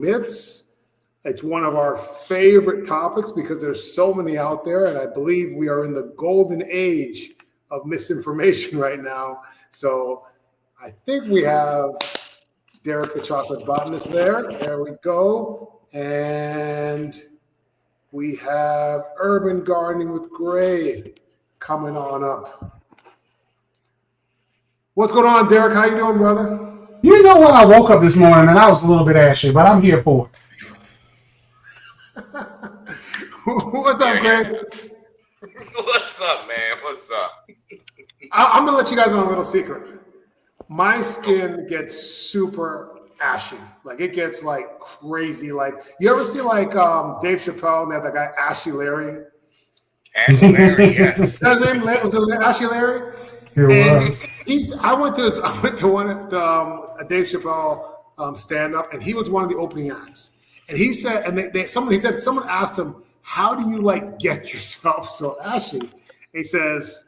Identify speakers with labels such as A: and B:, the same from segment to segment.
A: myths. It's one of our favorite topics because there's so many out there, and I believe we are in the golden age of misinformation right now. So I think we have Derek the Chocolate Botanist there. There we go. And we have Urban Gardening with Gray coming on up. What's going on, Derek? How you doing, brother?
B: You know what? I woke up this morning and I was a little bit ashy, but I'm here for it.
A: What's up, Greg?
C: What's up, man? What's up?
A: I'm gonna let you guys know a little secret. My skin gets super ashy. Like it gets like crazy. Like you ever see like Dave Chappelle and they have that guy Ashy Larry?
C: Ashy Larry, yeah.
A: His name was it Ashy Larry? I went to one of the Dave Chappelle stand up, and he was one of the opening acts. And he said, someone asked him, "How do you like get yourself so ashy?" He says,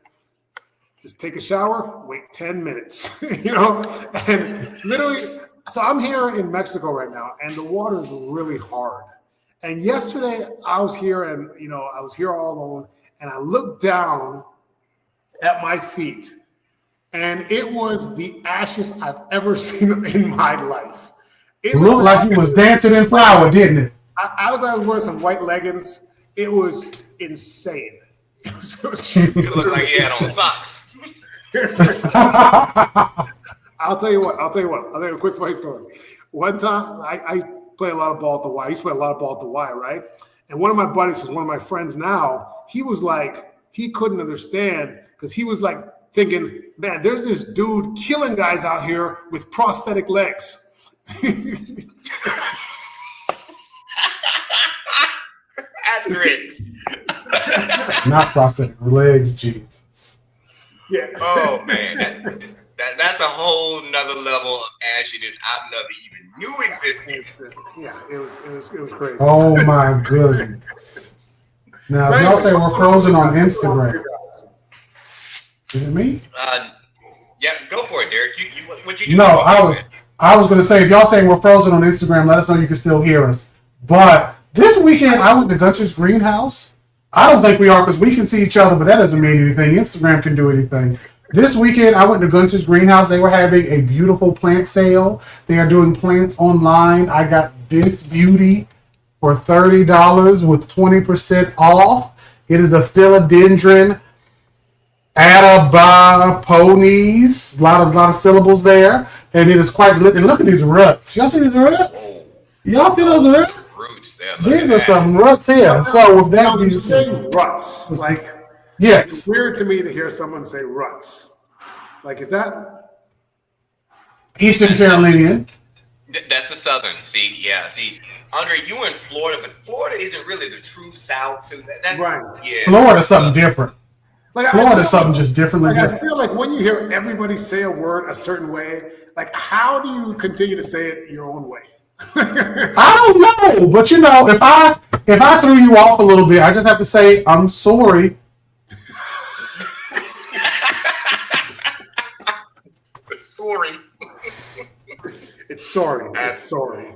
A: "Just take a shower, wait 10 minutes." And literally. So I'm here in Mexico right now, and the water is really hard. And yesterday I was here, and I was here all alone, and I looked down at my feet, and it was the ashes I've ever seen in my life.
B: It looked like you was dancing in flour, didn't it?
A: I looked like I was wearing some white leggings. It was insane.
C: You look like you had on socks.
A: I'll tell you what. I'll tell you a quick funny story. One time, I play a lot of ball at the Y. I used to play a lot of ball at the Y, right? And one of my buddies, who's one of my friends now, he was like, he couldn't understand because he was like thinking, man, there's this dude killing guys out here with prosthetic legs.
C: Accurate.
B: Not prosthetic legs, Jesus.
A: Yeah.
C: Oh man, that's a whole nother level of ashiness I've never even knew existed.
A: Yeah, it was crazy.
B: Oh my goodness. Now, if y'all say we're frozen on Instagram, is it me?
C: Yeah, go for it, Derek. What you do?
B: No, I was going to say, if y'all saying we're frozen on Instagram, let us know you can still hear us. But this weekend, I went to Gunter's Greenhouse. I don't think we are because we can see each other, but that doesn't mean anything. Instagram can do anything. This weekend, I went to Gunter's Greenhouse. They were having a beautiful plant sale. They are doing plants online. I got this beauty for $30 with 20% off. It is a philodendron Atabaponies. A lot of syllables there. And it is quite lit. And look at these ruts. Y'all see these ruts? Y'all see those ruts? These are some ruts here. So with that
A: being said, ruts. Like,
B: yes.
A: It's weird to me to hear someone say ruts. Like, is that
B: Eastern Carolinian?
C: That's the Southern. See, Andre, you in Florida, but Florida isn't really the true South. So that's
A: right.
C: Yeah.
B: Florida's something different.
A: Like,
B: Florida's something just differently different.
A: I feel like when you hear everybody say a word a certain way, like, how do you continue to say it your own way?
B: I don't know, but if I threw you off a little bit, I just have to say I'm sorry.
C: Sorry.
A: It's sorry. It's sorry.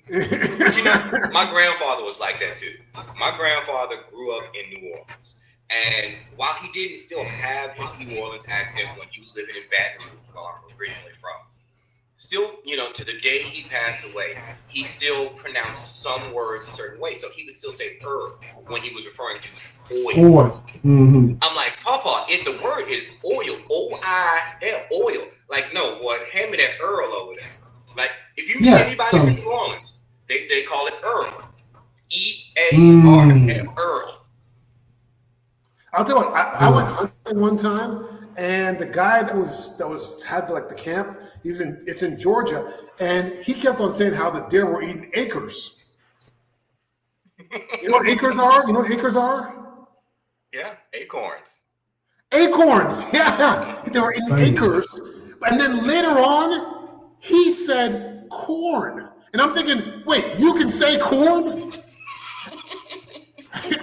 C: My grandfather was like that too. My grandfather grew up in New Orleans. And while he didn't still have his New Orleans accent when he was living in Baton Rouge, where I'm originally from, still, to the day he passed away, he still pronounced some words a certain way. So he would still say herb when he was referring to oil.
B: Mm-hmm.
C: I'm like, Papa, if the word is oil, O-I-L, oil. Like, no, boy, hand me that Earl over there. Like, if you meet anybody in New Orleans, they call it Earl. E-A-R-L, Earl.
A: I'll tell you what, I went hunting one time, and the guy that had like the camp, it's in Georgia, and he kept on saying how the deer were eating acres. You know what acres are?
C: Yeah, acorns.
A: Acorns, yeah. They were eating acres. And then later on, he said corn. And I'm thinking, wait, you can say corn?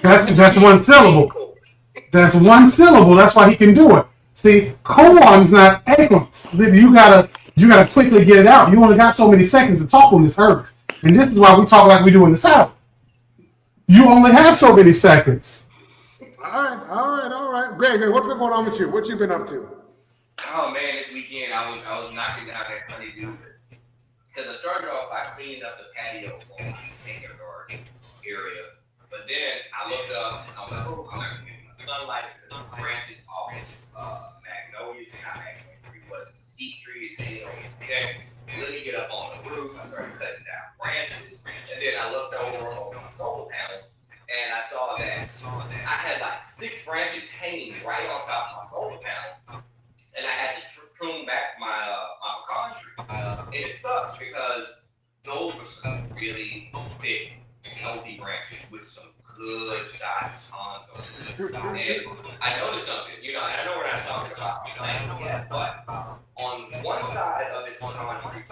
B: That's one syllable. That's one syllable. That's why he can do it. See, corn's not acorns. You gotta quickly get it out. You only got so many seconds to talk on this earth. And this is why we talk like we do in the South. You only have so many seconds.
A: All right. Greg, what's going on with you? What you been up to?
C: Oh man, this weekend I was knocking down that honeydew list because I started off by cleaning up the patio on the container garden area, but then I looked up and I was like, oh, I'm not gonna get my sunlight because the branches off magnolias, not magnolia tree, was mesquite trees, okay. Let me get up on the roof. I started cutting down branches, and then I looked over on my solar panels, and I saw that I had like 6 branches hanging right on top of my solar panels. And I had to prune back my pecan tree. And it sucks because those were some really thick, healthy branches with some good sized pecans on them. And I noticed something, I know we're not talking about planting yet, but on one side of this pecan tree,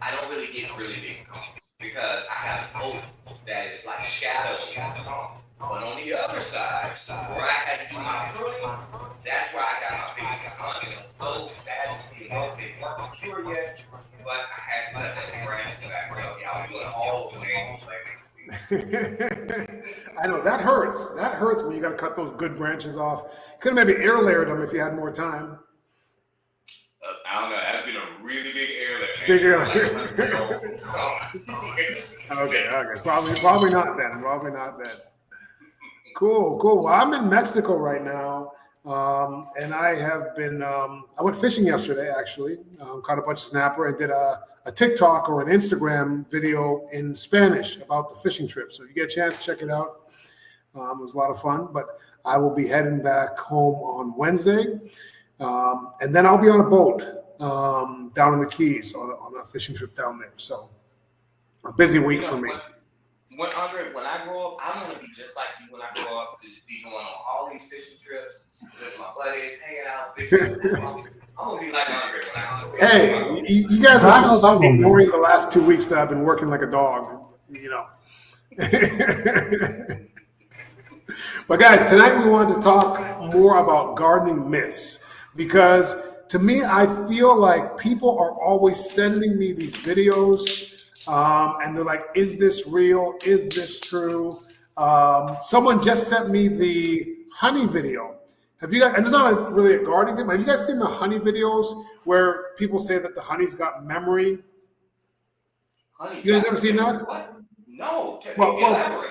C: I don't really get really big pecans because I have an oak that is like shadowing the pecan. But on the other side, where I had to do my pruning, that's where I got my biggest pecans. And I'm so sad to see those. They weren't mature yet, but I had to cut that branch back. So yeah, I was doing all of the manual labor this week.
A: I know that hurts. That hurts when you got to cut those good branches off. Could have maybe air layered them if you had more time.
C: I don't know. That's been a really big air layer.
A: Big air layer. Okay. Probably not then. Probably not then. Cool. Well, I'm in Mexico right now, and I have been. I went fishing yesterday. Actually, caught a bunch of snapper and did a TikTok or an Instagram video in Spanish about the fishing trip. So if you get a chance, check it out. It was a lot of fun. But I will be heading back home on Wednesday, and then I'll be on a boat down in the Keys on a fishing trip down there. So a busy week for me.
C: Andre, when I grow up, I want to be just like you when I grow up, just be going on all these fishing trips with my buddies, hanging out, fishing. I'm going to be like Andre when I grow up.
A: Hey, you guys are just ignoring the last 2 weeks that I've been working like a dog, But guys, tonight we wanted to talk more about gardening myths because to me, I feel like people are always sending me these videos and they're like, is this real? Is this true? Someone just sent me the honey video. Have you guys, and it's not really a gardening thing, but have you guys seen the honey videos where people say that the honey's got memory? You guys ever seen that?
C: What? No.
A: Well,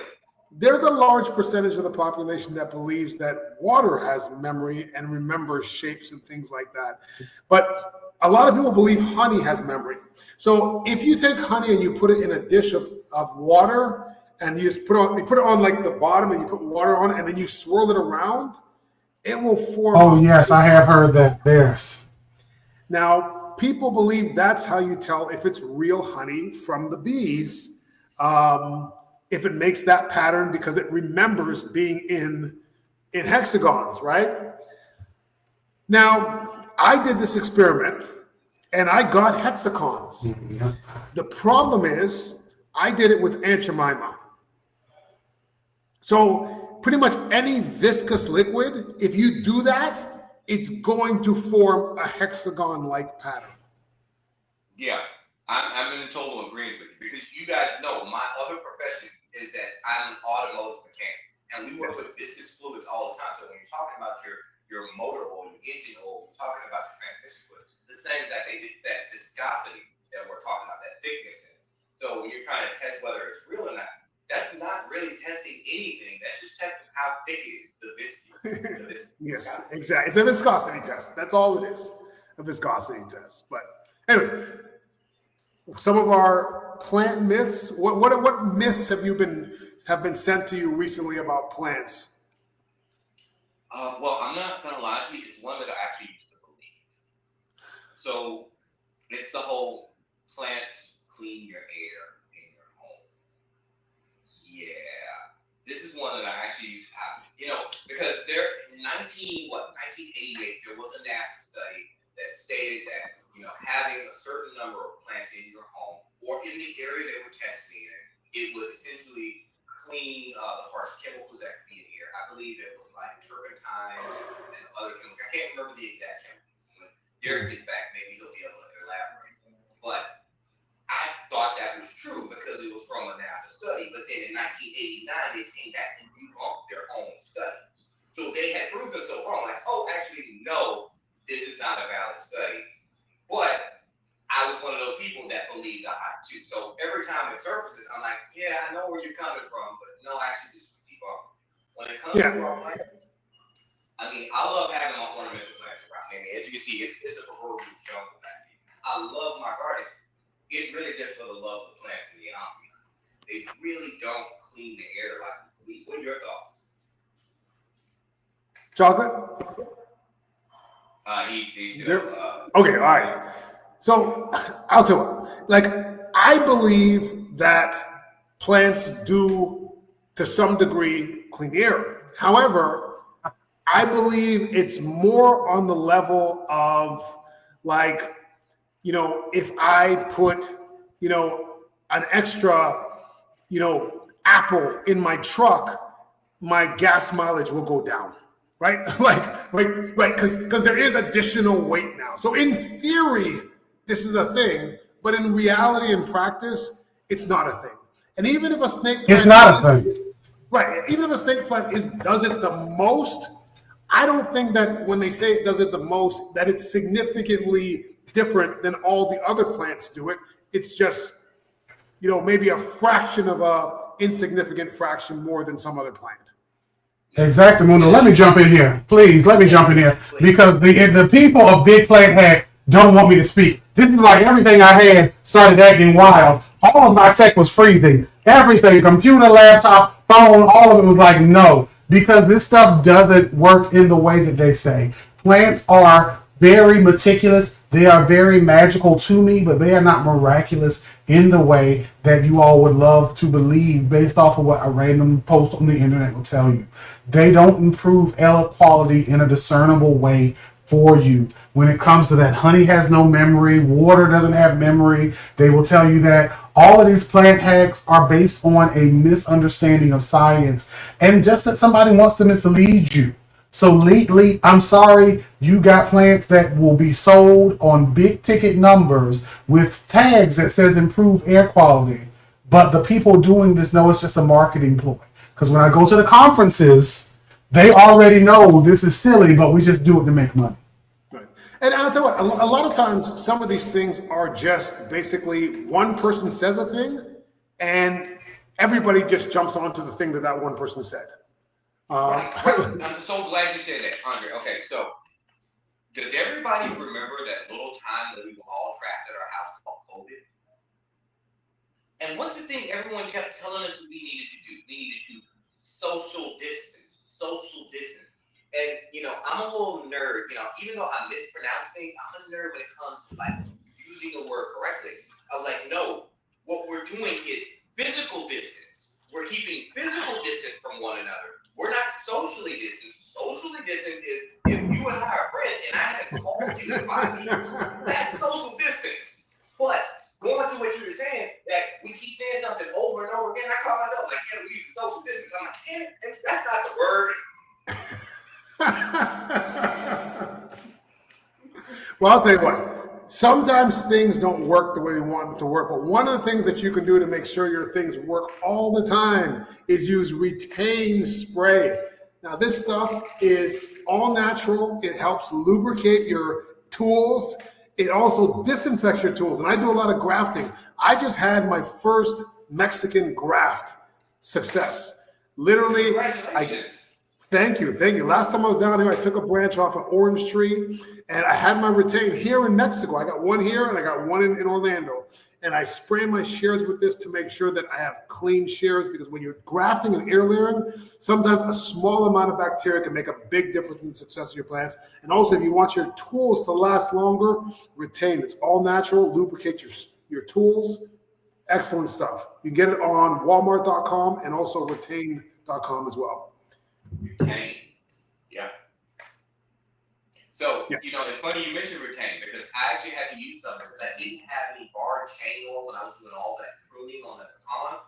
A: there's a large percentage of the population that believes that water has memory and remembers shapes and things like that. But a lot of people believe honey has memory. So if you take honey and you put it in a dish of water and you just put it on like the bottom and you put water on it and then you swirl it around, it will form.
B: Oh, yes, I have heard that. There's.
A: Now, people believe that's how you tell if it's real honey from the bees, if it makes that pattern because it remembers being in hexagons, right? Now, I did this experiment and I got hexagons. Mm-hmm. The problem is I did it with Aunt Jemima. So pretty much any viscous liquid, if you do that, it's going to form a hexagon-like pattern.
C: Yeah, I'm in total agreement with you because you guys know my other profession is that I'm an automotive mechanic and we work with viscous fluids all the time. So when you're talking about your motor oil, your engine oil, you're talking about your transmission fluid, the same exact thing, that viscosity that we're talking about, that thickness in it. So when you're trying to test whether it's real or not, that's not really testing anything. That's just testing how thick it is, the viscous.
A: Yes, exactly. It's a viscosity test. That's all it is, a viscosity test. But anyways, some of our plant myths. What myths have been sent to you recently about plants?
C: Well, I'm not gonna lie to you. It's one that I actually used to believe. So it's the whole plants clean your air in your home. Yeah, this is one that I actually used to have. Because in 1988, there was a NASA study that stated that having a certain number of plants in your home or in the area they were testing in, it would essentially clean the harsh chemicals that could be in the air. I believe it was like turpentines and other chemicals. I can't remember the exact chemicals. When Derek gets back, maybe he'll be able to elaborate. But I thought thought that was true because it was from a NASA study. But then in 1989, they came back and debunked their own study. So they had proved themselves wrong. Like, oh, actually, no, this is not a valid study. But I was one of those people that believed the hype too. So every time it surfaces, I'm like, yeah, I know where you're coming from, but no, actually, this was debunked. When it comes to our plants, I mean, I love having my ornamental plants around. I mean, as you can see, it's a proverbial jungle back here. I love my garden. It's really just for the love of the plants and the ambiance. They really don't clean the air like we believe. What are your thoughts?
A: Chocolate?
C: He's still,
A: okay, all right. So I'll tell you, like, I believe that plants do, to some degree, clean the air. However, I believe it's more on the level of, like, you know, if I put, you know, an extra, you know, apple in my truck, my gas mileage will go down, right? right, because there is additional weight now. So in theory, this is a thing, but in reality and practice, it's not a thing. And even if a snake plant
B: It's not a thing.
A: Right. Even if a snake plant does it the most, I don't think that when they say it does it the most, that it's significantly different than all the other plants do it. It's just, you know, maybe a fraction of a insignificant fraction more than some other plant.
B: Exactly, Mundo. Let me jump in here. Please, let me jump in here. Because the people of Big Plant Hack don't want me to speak. This is like everything I had started acting wild. All of my tech was freezing. Everything, computer, laptop, phone, all of it was like, no. Because this stuff doesn't work in the way that they say. Plants are very meticulous. They are very magical to me, but they are not miraculous in the way that you all would love to believe based off of what a random post on the internet will tell you. They don't improve air quality in a discernible way for you. When it comes to that, honey has no memory, water doesn't have memory. They will tell you that. All of these plant hacks are based on a misunderstanding of science and just that somebody wants to mislead you. So lately, I'm sorry, you got plants that will be sold on big ticket numbers with tags that says improve air quality. But the people doing this know it's just a marketing ploy. Because when I go to the conferences, they already know this is silly, but we just do it to make money.
A: Right. And I'll tell you what, a lot of times some of these things are just basically one person says a thing and everybody just jumps onto the thing that that one person said.
C: Right. I'm so glad you said that, Andre. Okay, so does everybody remember that little time that we were all trapped at our house called COVID? And what's the thing everyone kept telling us we needed to do? We needed to social distance, social distance. And, you know, I'm a little nerd, you know, even though I mispronounce things, I'm a nerd when it comes to, like, using a word correctly. I was like, no, what we're doing is physical distance. We're keeping physical distance from one another. We're not socially distanced. Socially distanced is if you and I are friends and I haven't called you in 5 minutes, that's social distance. But going to what you were saying, that we keep saying something over and over again, I call myself like, yeah, we use social distance. I'm like, damn it, that's not the word.
A: Well, I'll tell you what. Sometimes things don't work the way we want them to work, but one of the things that you can do to make sure your things work all the time is use Retain spray. Now, this stuff is all natural. It helps lubricate your tools. It also disinfects your tools. And I do a lot of grafting. I just had my first Mexican graft success. Literally, Thank you. Last time I was down here, I took a branch off an orange tree and I had my Retain here in Mexico. I got one here and I got one in Orlando. And I spray my shears with this to make sure that I have clean shears, because when you're grafting and air layering, sometimes a small amount of bacteria can make a big difference in the success of your plants. And also, if you want your tools to last longer, Retain. It's all natural, lubricate your tools. Excellent stuff. You can get it on Walmart.com and also Retain.com as well.
C: Retain. Yeah. So, you know, it's funny you mentioned Retain because I actually had to use something because I didn't have any bar and chain oil when I was doing all that pruning on the pecan.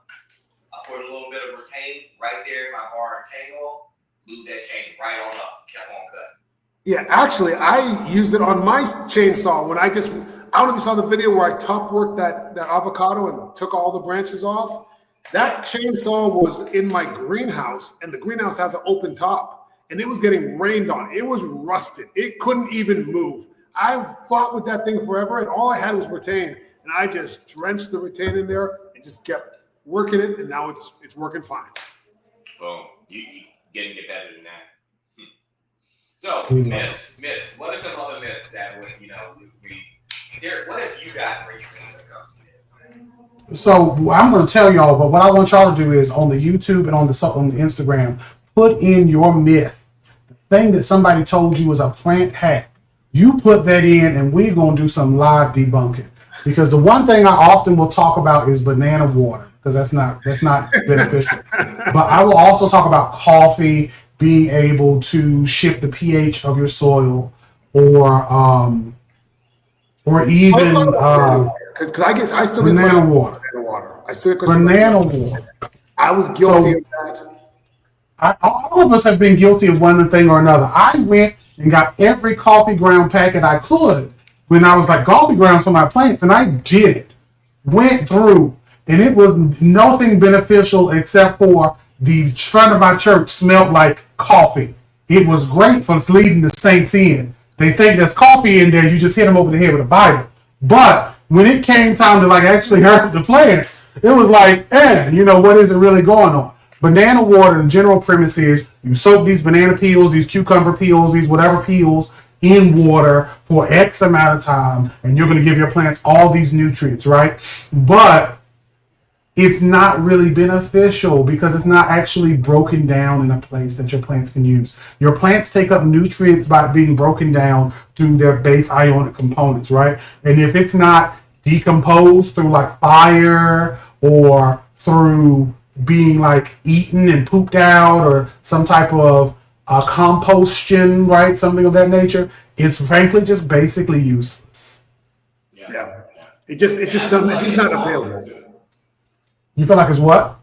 C: I put a little bit of Retain right there in my bar and chain oil, glued that chain right on up, kept on cutting.
A: Yeah, actually, I used it on my chainsaw when I don't know if you saw the video where I top worked that avocado and took all the branches off. That chainsaw was in my greenhouse, and the greenhouse has an open top, and it was getting rained on. It was rusted. It couldn't even move. I fought with that thing forever, and all I had was retain, and I just drenched the retain in there and just kept working it, and now it's working fine.
C: Boom. You getting it better than that. So, myths. What are some other myths that would, Derek, what have you got recently when it comes to myths?
B: So I'm going to tell y'all, but what I want y'all to do is on the YouTube and on the Instagram, put in your myth. The thing that somebody told you is a plant hack. You put that in, and we're going to do some live debunking. Because the one thing I often will talk about is banana water, because that's not beneficial. But I will also talk about coffee, being able to shift the pH of your soil, or even
A: because I guess I still get
B: banana water.
A: I still get
B: Banana water.
A: I was guilty of that.
B: All of us have been guilty of one thing or another. I went and got every coffee ground packet I could when I was like coffee grounds for my plants, and I did it. Went through, and it was nothing beneficial except for the front of my church smelled like coffee. It was great for leading the saints in. They think there's coffee in there, you just hit them over the head with a Bible. But when it came time to actually herb the plants, it was like, what is it really going on? Banana water, the general premise is you soak these banana peels, these cucumber peels, these whatever peels in water for X amount of time, and you're going to give your plants all these nutrients, right? But it's not really beneficial because it's not actually broken down in a place that your plants can use. Your plants take up nutrients by being broken down through their base ionic components, right? And if it's not decomposed through fire or through being eaten and pooped out or some type of combustion, right? Something of that nature, it's frankly just basically useless.
A: Yeah. It's just not available.
B: You feel like it's what?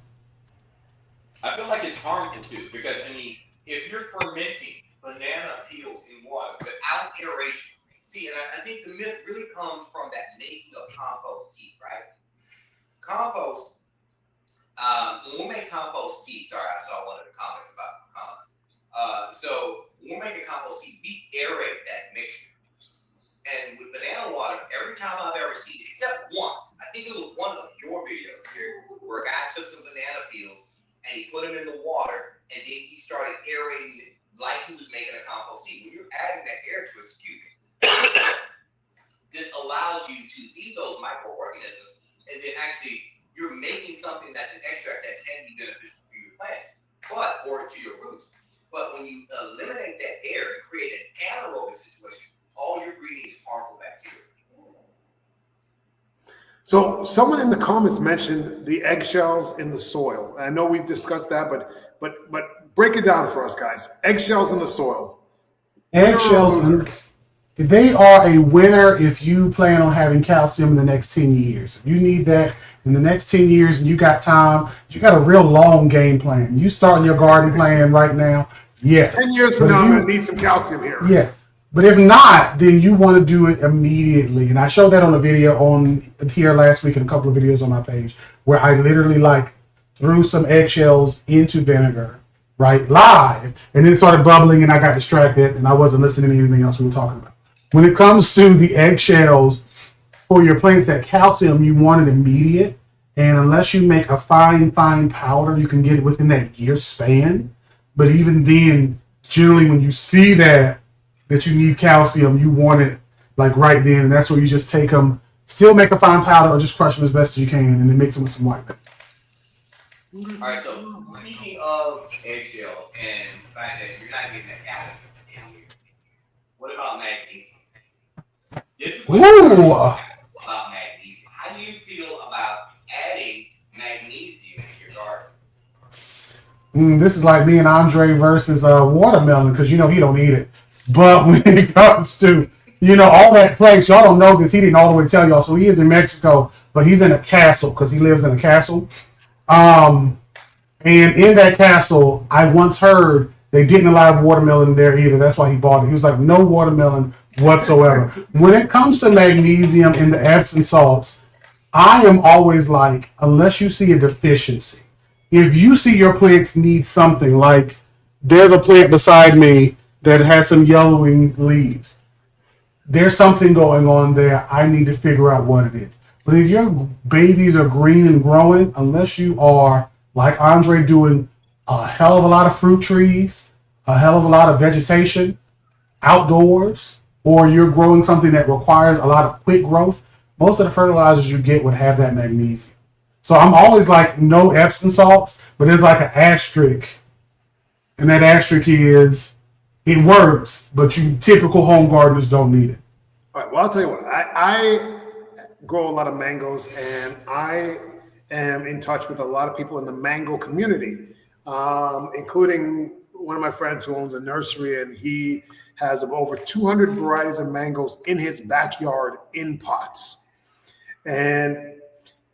C: I feel like it's harmful too, because if you're fermenting banana peels in water without aeration, and I think the myth really comes from that making of compost tea, right? Compost, when we make compost tea, sorry, I saw one of the comments about compost. So when we're making compost tea, we aerate that mixture. And with banana water, every time I've ever seen it, except once, I think it was one of your videos here, where a guy took some banana peels and he put them in the water, and then he started aerating it like he was making a compost tea. When you're adding that air to it, this allows you to eat those microorganisms, and then actually you're making something that's an extract that can be beneficial for your plants, or to your roots. But when you eliminate that air and create an anaerobic situation, all you're breeding is harmful bacteria.
A: So someone in the comments mentioned the eggshells in the soil. I know we've discussed that, but break it down for us, guys. Eggshells in the soil.
B: Eggshells, they are a winner if you plan on having calcium in the next 10 years. If you need that in the next 10 years and you got time, you got a real long game plan. You starting your garden plan right now, yes.
A: 10 years from now, I'm going to need some calcium here.
B: Yeah. But if not, then you want to do it immediately. And I showed that on a video on here last week and a couple of videos on my page where I literally threw some eggshells into vinegar, right, live. And then it started bubbling and I got distracted and I wasn't listening to anything else we were talking about. When it comes to the eggshells for your plants, that calcium, you want it immediate. And unless you make a fine powder, you can get it within that year span. But even then, generally when you see that you need calcium, you want it right then, and that's where you just take them, still make a fine powder, or just crush them as best as you can, and then mix them with some white vinegar.
C: All right, so speaking of eggshells and the fact that you're not getting that calcium in 10 years, what about magnesium? This is what about magnesium. How do you feel about adding magnesium to your garden?
B: This is like me and Andre versus watermelon, because he don't eat it. But when it comes to, all that place, y'all don't know this. He didn't all the way tell y'all. So he is in Mexico, but he's in a castle because he lives in a castle. And in that castle, I once heard They didn't allow watermelon there either. That's why he bought it. He was like, no watermelon whatsoever. When it comes to magnesium in the Epsom salts, I am always like, unless you see a deficiency, if you see your plants need something, like there's a plant beside me that has some yellowing leaves. There's something going on there. I need to figure out what it is. But if your babies are green and growing, unless you are like Andre doing a hell of a lot of fruit trees, a hell of a lot of vegetation outdoors, or you're growing something that requires a lot of quick growth, most of the fertilizers you get would have that magnesium. So I'm always like, no Epsom salts, but there's like an asterisk. And that asterisk is, it works, but you typical home gardeners don't need it.
A: All right, well, I'll tell you what, I grow a lot of mangoes, and I am in touch with a lot of people in the mango community, including one of my friends who owns a nursery, and he has over 200 varieties of mangoes in his backyard in pots. And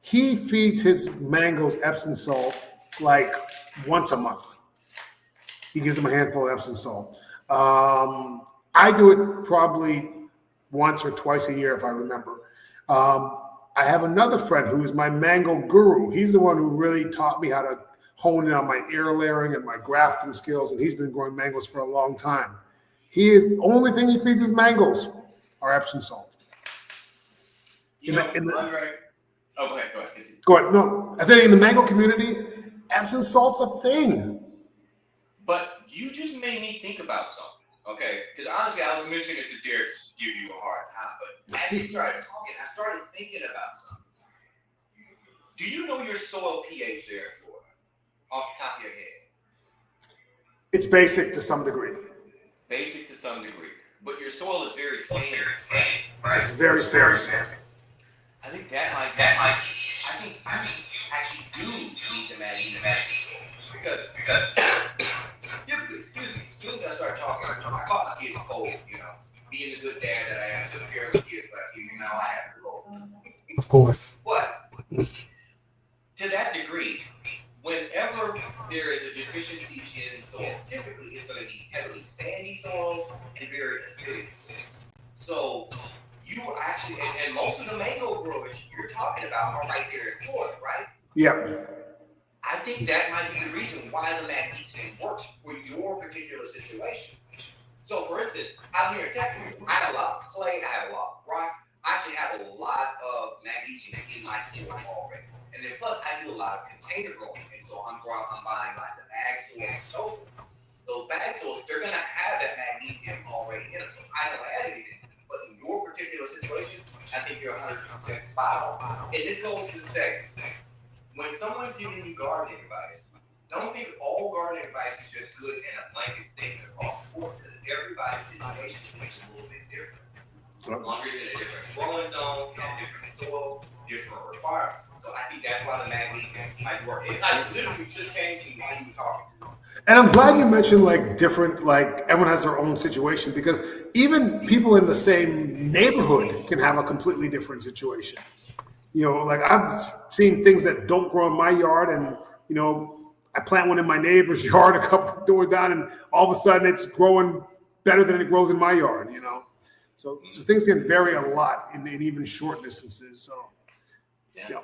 A: he feeds his mangoes Epsom salt like once a month. He gives them a handful of Epsom salt. I do it probably once or twice a year, if I remember. I have another friend who is my mango guru. He's the one who really taught me how to hone in on my air layering and my grafting skills, and he's been growing mangoes for a long time. The only thing he feeds his mangoes are Epsom salt.
C: Go ahead. Continue.
A: Go ahead. No, I said in the mango community, Epsom salt's a thing.
C: But you just made me think about something, okay? Because honestly, I was mentioning it to Derek just to give you a hard time, but as you started talking, I started thinking about something. Do you know your soil pH there, Florida, off the top of your head?
A: It's basic to some degree.
C: Basic to some degree, but your soil is very sandy, right?
A: It's very sandy.
C: I think I think you actually do need to manage because typically, excuse me, as soon as I start talking, I caught my kids cold, being the good dad that I am to the parent of kids, but now I have to go.
B: Of course.
C: But to that degree, whenever there is a deficiency in soil, typically it's going to be heavily sandy soils and very acidic soils. So you actually, and most of the mango growers you're talking about are right there in Florida, right?
A: Yeah.
C: I think that might be the reason why the magnesium works for your particular situation. So, for instance, out here in Texas, I have a lot of clay, I have a lot of rock. I actually have a lot of magnesium in my soil already. And then plus, I do a lot of container growing. And so I'm buying like the bag soils and so forth. Those bag soils, they're going to have that magnesium already in them. So I don't add anything. But in your particular situation, I think you're 100% spot on. And this goes to say, when someone's giving you gardening advice, don't think all gardening advice is just good and a blanket statement across the board, because everybody's situation is a little bit different. Laundry's in a different growing zone, has different soil, different requirements. So I think that's why the magnesium might work. I literally just came to you while you were talking.
A: And I'm glad you mentioned different, everyone has their own situation, because even people in the same neighborhood can have a completely different situation. I've seen things that don't grow in my yard, and, I plant one in my neighbor's yard a couple of doors down, and all of a sudden it's growing better than it grows in my yard, So things can vary a lot in even short distances. So, yeah.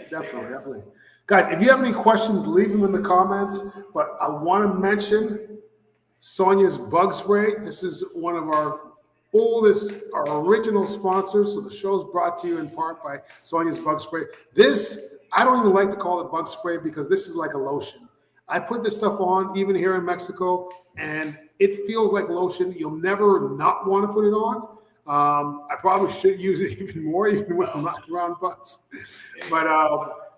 A: Definitely. Guys, if you have any questions, leave them in the comments. But I want to mention Sonia's Bug Spray. This is one of our original sponsors. So the show is brought to you in part by Sonia's Bug Spray. This, I don't even like to call it bug spray, because this is like a lotion. I put this stuff on even here in Mexico, and it feels like lotion. You'll never not want to put it on. I probably should use it even more, even when I'm not around bugs. But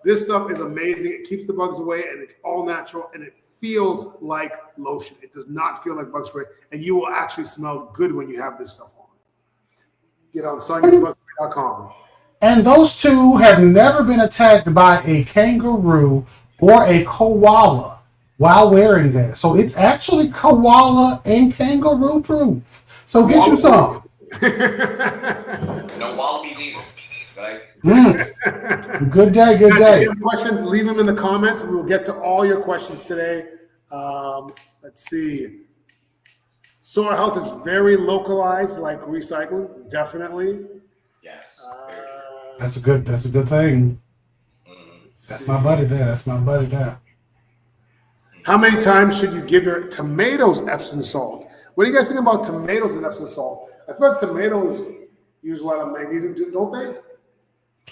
A: this stuff is amazing. It keeps the bugs away, and it's all natural, and it feels like lotion. It does not feel like bug spray, and you will actually smell good when you have this stuff on. Get on soniasbugspray.com.
B: And those two have never been attacked by a kangaroo or a koala while wearing that. So it's actually koala and kangaroo proof. So get you some.
C: No wallabies either.
B: Good day.
A: If you have questions, leave them in the comments. We will get to all your questions today. Let's see. Soil health is very localized, like recycling, definitely.
C: Yes.
B: That's a good thing. That's
A: See.
B: my buddy there. That's my buddy there.
A: How many times should you give your tomatoes Epsom salt? What do you guys think about tomatoes and Epsom salt? I feel like tomatoes use a lot of magnesium, don't they?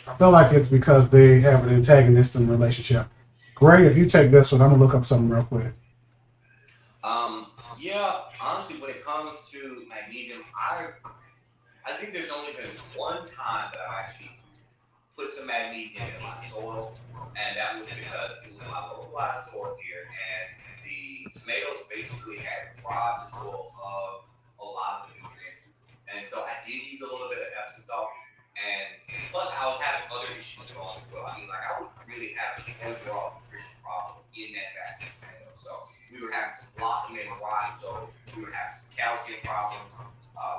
B: I feel like it's because they have an antagonistic relationship. Gray, if you take this one, I'm gonna look up something real quick.
C: Yeah, honestly, when it comes to magnesium, I think there's only been one time that I've actually put some magnesium in my soil, and that was because it was my localized soil here, and the tomatoes basically had robbed the soil of a lot of the nutrients. And so I did use a little bit of Epsom salt, and plus I was having other issues going as well. I mean, like I was really having an overall nutrition problem in that batch of tomatoes. So we were having some blossoming and rot, so we were having some calcium problems.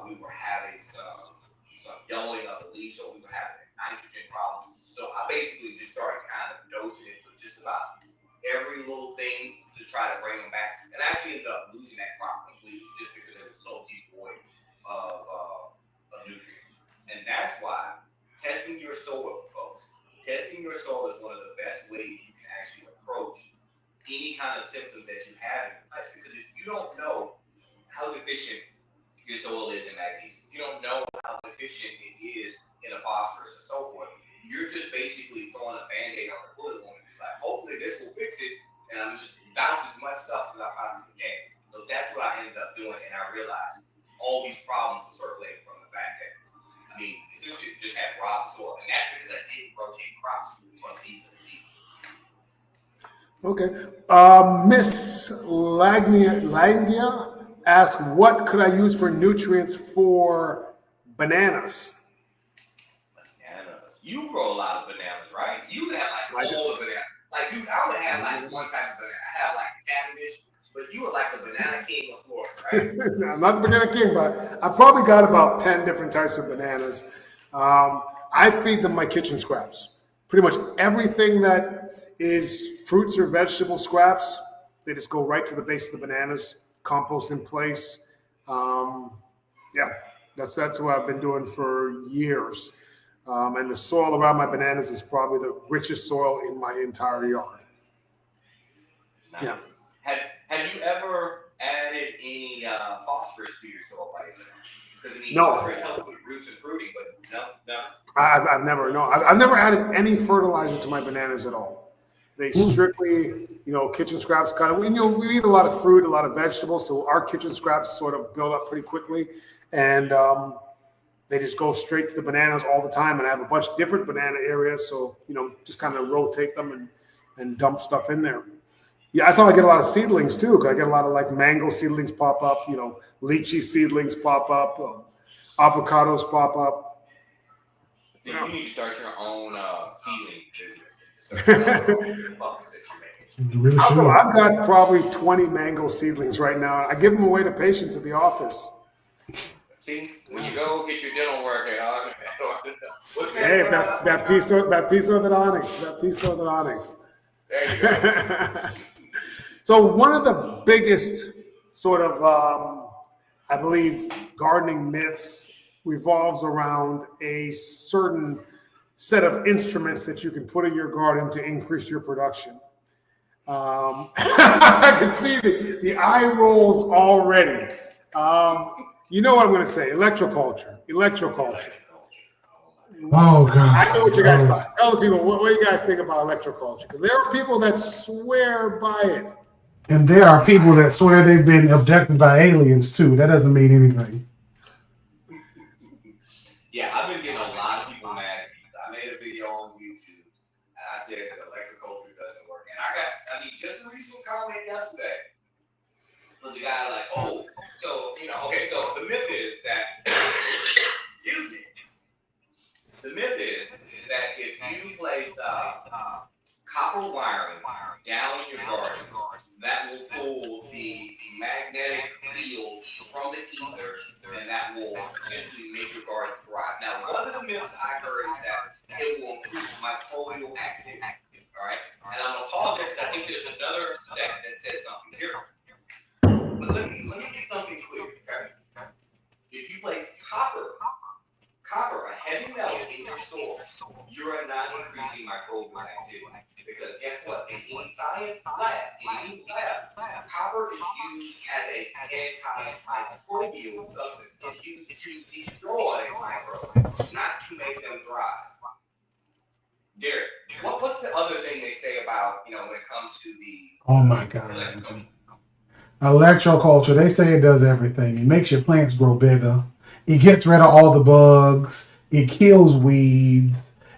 C: We were having some yellowing of the leaves, so we were having nitrogen problems. So I basically just started kind of dosing it with just about every little thing to try to bring them back. And I actually ended up losing that crop completely just because it was so devoid of nutrients. And that's why testing your soil, folks, testing your soil is one of the best ways you can actually approach any kind of symptoms that you have in your life. Because if you don't know how deficient your soil is in magnesium, if you don't know how deficient it is in a phosphorus and so forth, you're just basically throwing a band-aid on the bullet wound. It's like, hopefully this will fix it, and I'm just bounce as much stuff as I possibly can. So that's what I ended up doing, and I realized all these problems were circulating from the fact that, I mean, essentially just had robbed soil, and that's because I didn't rotate crops from season to season.
A: Okay. Miss Lagnia asked, what could I use for nutrients for bananas?
C: Bananas. You grow a lot of bananas, right? You have like all the bananas. Like, dude, I would have like one type of banana. I have like Cavendish, but you are like the banana king of Florida, right?
A: I'm not the banana king, but I probably got about 10 different types of bananas. I feed them my kitchen scraps. Pretty much everything that is fruits or vegetable scraps, they just go right to the base of the bananas, compost in place. Yeah, that's what I've been doing for years. And the soil around my bananas is probably the richest soil in my entire yard.
C: Nice.
A: Yeah.
C: Have you ever added any phosphorus to your soil by any chance? Because I mean,
A: No.
C: phosphorus helps with roots and fruiting, but no.
A: I've never added any fertilizer to my bananas at all. They strictly, kitchen scraps kind of. We eat a lot of fruit, a lot of vegetables, so our kitchen scraps sort of build up pretty quickly, and they just go straight to the bananas all the time. And I have a bunch of different banana areas, so just kind of rotate them and dump stuff in there. Yeah, I saw I get a lot of seedlings too, because I get a lot of like mango seedlings pop up, lychee seedlings pop up, avocados pop up.
C: So you need to start your own seedling business. That you're making.
B: You really should.
A: I've got probably 20 mango seedlings right now. I give them away to patients at the office.
C: See, when you go get your dental work, what's
A: Hey, Baptiste orthodontics.
C: There you go.
A: So one of the biggest sort of, I believe, gardening myths revolves around a certain set of instruments that you can put in your garden to increase your production. I can see the eye rolls already. You know what I'm going to say? Electroculture.
B: Oh God!
A: I know what you guys thought. Tell the people what do you guys think about electroculture? Because there are people that swear by it.
B: And there are people that swear they've been abducted by aliens too. That doesn't mean anything.
C: Yeah, I've been getting a lot of people mad at me. I made a video on YouTube and I said that electroculture doesn't work. And just a recent comment yesterday was a guy like, so the myth is that, excuse me. The myth is that if you place copper wiring down in your garden, that will pull the magnetic field from the ether, and that will essentially make your garden thrive. Now, one of the myths I heard is that it will increase microbial activity. All right, and I'm gonna apologize because I think there's another sect that says something different. guess what? In any science lab, copper is used as an antimicrobial substance. It's used to destroy microbes, not to make them thrive. Derek, what's the other thing they say about, when it comes to the
B: Oh my God. Electroculture, they say it does everything. It makes your plants grow bigger. It gets rid of all the bugs. It kills weeds.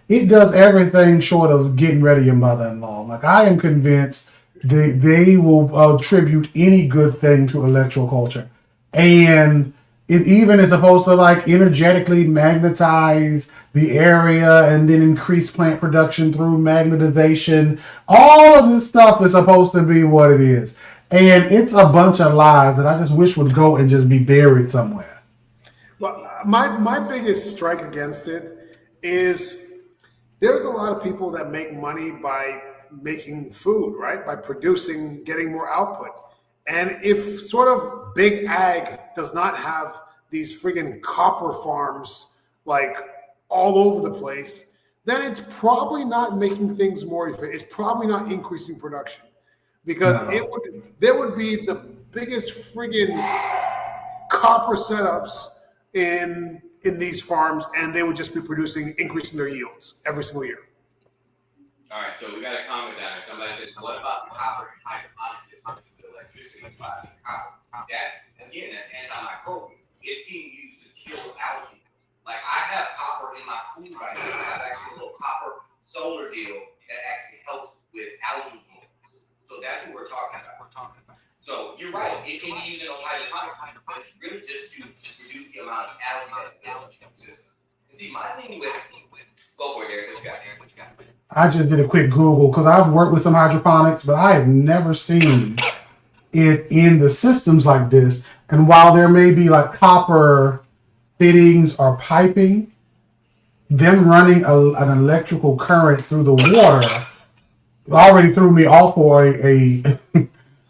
B: It does everything short of getting rid of your mother-in-law. Like, I am convinced they will attribute any good thing to electroculture. And it even is supposed to like energetically magnetize the area and then increase plant production through magnetization. All of this stuff is supposed to be what it is. And it's a bunch of lies that I just wish would go and just be buried somewhere.
A: Well, my biggest strike against it is there's a lot of people that make money by making food, right? By producing, getting more output. And if sort of big ag does not have these friggin' copper farms like all over the place, then it's probably not making things more efficient. It's probably not increasing production. Because there would be the biggest friggin' copper setups in these farms, and they would just be increasing their yields every single year.
C: All right, so we got a comment down there. Somebody says, "What about copper and hydroponic systems with electricity applied to copper?" That's antimicrobial. It's being used to kill algae. Like, I have copper in my pool right now. I have actually a little copper solar deal that actually helps with algae blooms. So that's what we're talking about. So you're right. It can be used in those hydroponic systems, but it's really just to reduce the amount of algae that builds in the system. And see, my thing with go for it, Derek. What you got,
B: I just did a quick Google because I've worked with some hydroponics, but I have never seen it in the systems like this. And while there may be like copper fittings or piping, them running an electrical current through the water already threw me off for a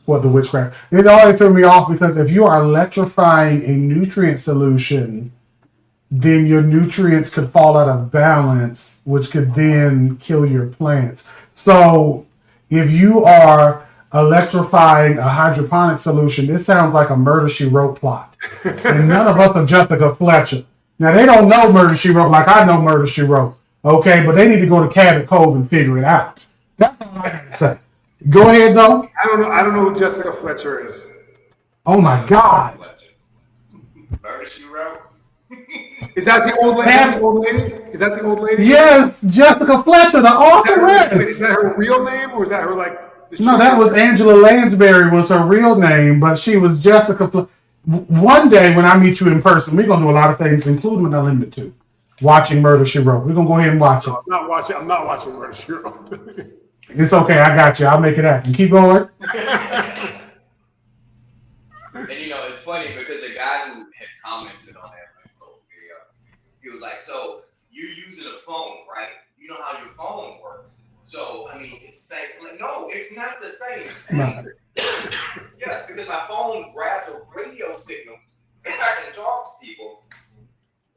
B: what the witchcraft. It already threw me off because if you are electrifying a nutrient solution, then your nutrients could fall out of balance, which could then kill your plants. So if you are electrifying a hydroponic solution, this sounds like a Murder, She Wrote plot. And none of us are Jessica Fletcher. Now, they don't know Murder, She Wrote like I know Murder, She Wrote. Okay, but they need to go to Cabot Cove and figure it out. That's all I got to say. Go ahead, though.
A: I don't know who Jessica Fletcher is.
B: Oh, my God.
C: Murder, She Wrote?
A: Is that the old lady? Is that the old lady?
B: Yes, Jessica Fletcher, the authoress.
A: Is that her real name, or is that her like?
B: No, that was Angela Lansbury was her real name, but she was Jessica. One day when I meet you in person, we're gonna do a lot of things, including an Unlimited 2, watching Murder, She Wrote. We're gonna go ahead and watch it.
A: I'm not watching Murder, She Wrote.
B: It's okay, I got you. I'll make it happen. Keep going.
C: And it's funny because the guy who had commented on that video, he was like, "So you're using a phone, right? You know how your phone works. So I mean, it's the same." Like, no, it's not the same thing.
B: No.
C: Yes, because my phone grabs a radio signal and I can talk to people.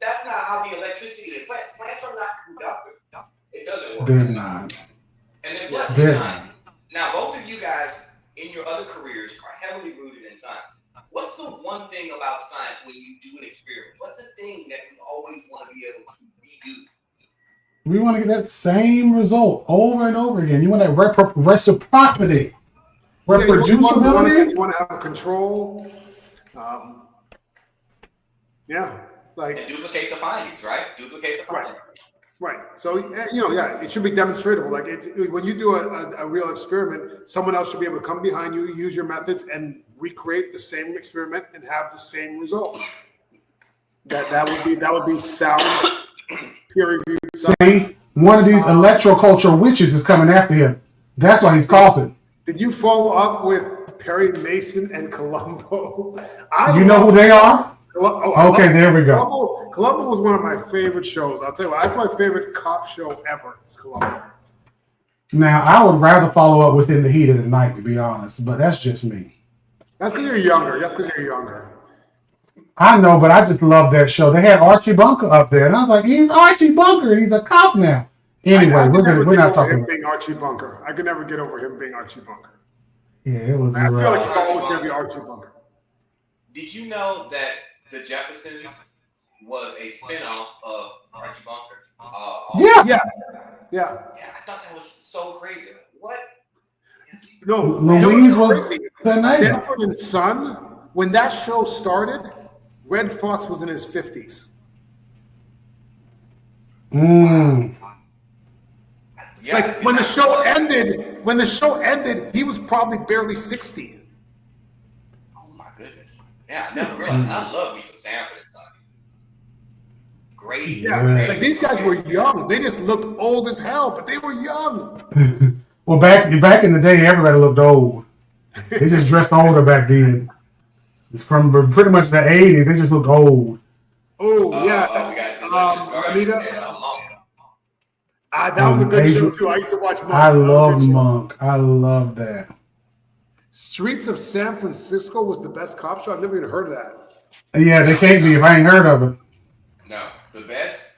C: That's not how the electricity is. Plants are not conductive. It doesn't work.
B: They're not.
C: And then plus the science. Now, both of you guys in your other careers are heavily rooted in science. What's the one thing about science when you do an experiment? What's the thing that we always want to be able to redo?
B: We want to get that same result over and over again. You want that reciprocity, reproducibility.
A: You want to have control.
C: And duplicate the findings, right? Duplicate the findings.
A: Right. So, it should be demonstratable. Like when you do a real experiment, someone else should be able to come behind you, use your methods, and recreate the same experiment and have the same results. That would be sound, peer-reviewed.
B: See, one of these electroculture witches is coming after him. That's why he's coughing.
A: Did you follow up with Perry Mason and Columbo?
B: You know who they are?
A: Okay,
B: there we go.
A: Columbo was one of my favorite shows. I'll tell you what, that's my favorite cop show ever. Is Columbo.
B: Now, I would rather follow up with In the Heat of the Night, to be honest, but that's just me.
A: That's because you're younger.
B: I know, but I just love that show. They had Archie Bunker up there, and I was like, he's Archie Bunker, and he's a cop now. Anyway,
A: I could never
B: we're
A: get
B: not
A: over
B: talking
A: him
B: about.
A: being Archie Bunker. I could never get over him being Archie Bunker.
B: Yeah, it was.
A: I feel like
B: rough.
A: he's always going to be Archie Bunker.
C: Did you know that the Jeffersons was a spinoff of Archie Bunker?
B: Yeah.
A: Yeah.
C: Yeah, I thought that was so crazy. What?
A: No,
B: Louise
A: you know what's
B: was
A: crazy?
B: the name.
A: Sanford and Son, when that show started, Red Fox was in his 50s.
B: Mm.
C: Yeah,
A: Like when the show ended, he was probably barely 60.
C: Oh my goodness. Yeah, I never realized. I love me some Sanford and Son. Grady.
A: Yeah,
B: Yeah.
A: like these guys were young. They just looked old as hell, but they were young.
B: Well, back in the day, everybody looked old. They just dressed older back then. It's from pretty much the 80s. They just looked old.
A: Oh yeah,
C: We got Delicious Garden
A: Anita.
C: and Monk.
A: That was a good
B: Asia-
A: show too. I used to watch Monk.
B: I
A: That was a
B: love
A: good show.
B: Monk. I love that.
A: Streets of San Francisco was the best cop show. I've never even heard of that.
B: Yeah, they can't be if I ain't heard of it.
C: No, the best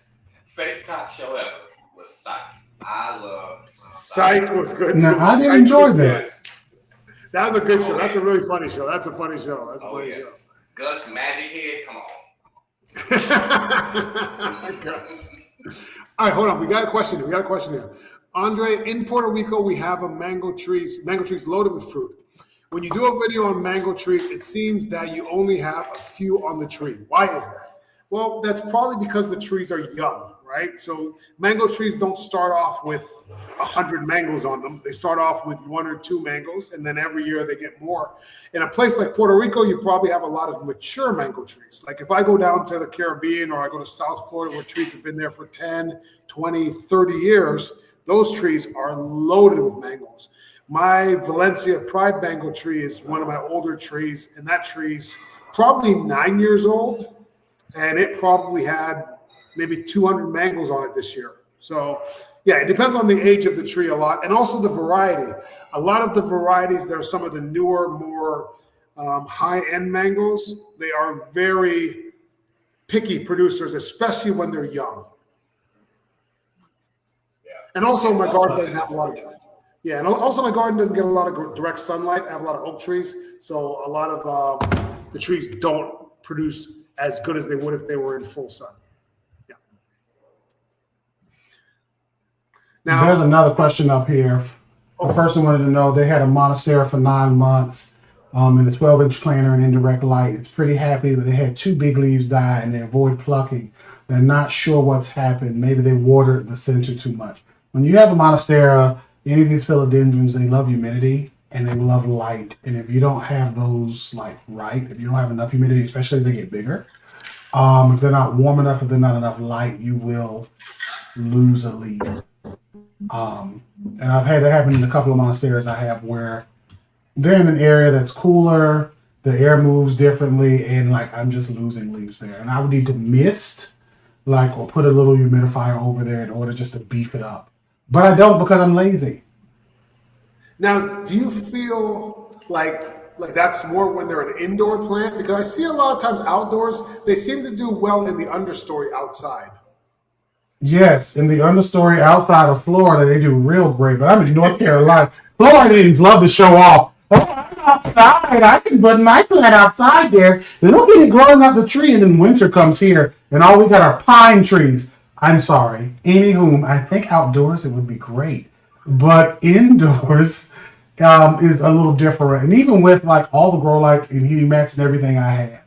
C: fake cop show ever was Psych. I love
A: Psych was good too.
B: Now, I didn't
A: Psych
B: enjoy
A: was
B: that.
A: good. That was a good show. That's a really funny show. That's a funny show. That's a
C: Oh
A: funny
C: yes.
A: show.
C: Gus Magic Head, come on.
A: Gus. All right, hold on. We got a question here. Andre, in Puerto Rico, we have mango trees loaded with fruit. When you do a video on mango trees, it seems that you only have a few on the tree. Why is that? Well, that's probably because the trees are young, right? So mango trees don't start off with 100 mangoes on them. They start off with 1 or 2 mangoes, and then every year they get more. In a place like Puerto Rico, you probably have a lot of mature mango trees. Like if I go down to the Caribbean or I go to South Florida where trees have been there for 10, 20, 30 years, those trees are loaded with mangoes. My Valencia Pride mango tree is one of my older trees, and that tree's probably 9 years old. And it probably had maybe 200 mangoes on it this year. So, yeah, it depends on the age of the tree a lot, and also the variety. A lot of the varieties, they're some of the newer, more high-end mangoes. They are very picky producers, especially when they're young.
C: Yeah.
A: And also, my garden doesn't have a lot of. Yeah, and also my garden doesn't get a lot of direct sunlight. I have a lot of oak trees, so a lot of the trees don't produce as good as they would if they were in full sun. Yeah. Now,
B: There's another question up here. The person wanted to know they had a Monstera for 9 months in a 12-inch planter and indirect light. It's pretty happy, but they had 2 big leaves die and they avoid plucking. They're not sure what's happened. Maybe they watered the center too much. When you have a Monstera, any of these philodendrons, they love humidity and they love light. And if you don't have those right, if you don't have enough humidity, especially as they get bigger, if they're not warm enough, if they're not enough light, you will lose a leaf. And I've had that happen in a couple of Monsteras I have where they're in an area that's cooler, the air moves differently, and I'm just losing leaves there. And I would need to mist, or put a little humidifier over there in order just to beef it up. But I don't because I'm lazy.
A: now, do you feel like that's more when they're an indoor plant? Because I see a lot of times outdoors, they seem to do well in the understory outside.
B: Yes, in the understory outside of Florida, they do real great. But I'm in North Carolina. Floridians love to show off. Oh, I'm outside. I can put my plant outside there. Look at it growing up the tree, and then winter comes here, and all we got are pine trees. I'm sorry. Anywho, I think outdoors it would be great, but indoors is a little different. And even with all the grow lights and heating mats and everything I have,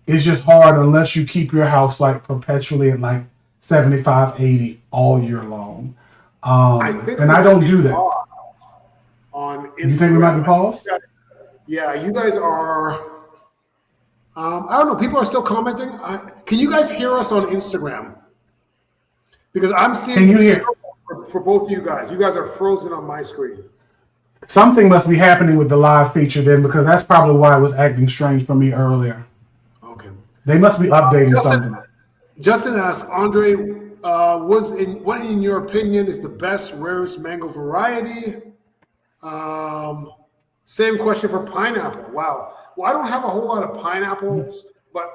B: it's just hard unless you keep your house perpetually at 75, 80 all year long. And I don't do that.
A: On Instagram.
B: You think we might be paused?
A: Yeah, you guys are. I don't know. People are still commenting. Can you guys hear us on Instagram? Because I'm seeing
B: Can you hear?
A: for both of you guys. You guys are frozen on my screen.
B: Something must be happening with the live feature then, because that's probably why it was acting strange for me earlier.
A: Okay.
B: They must be updating something.
A: Justin asks, Andre, what in your opinion is the best, rarest mango variety? Same question for pineapple. Wow. Well, I don't have a whole lot of pineapples, but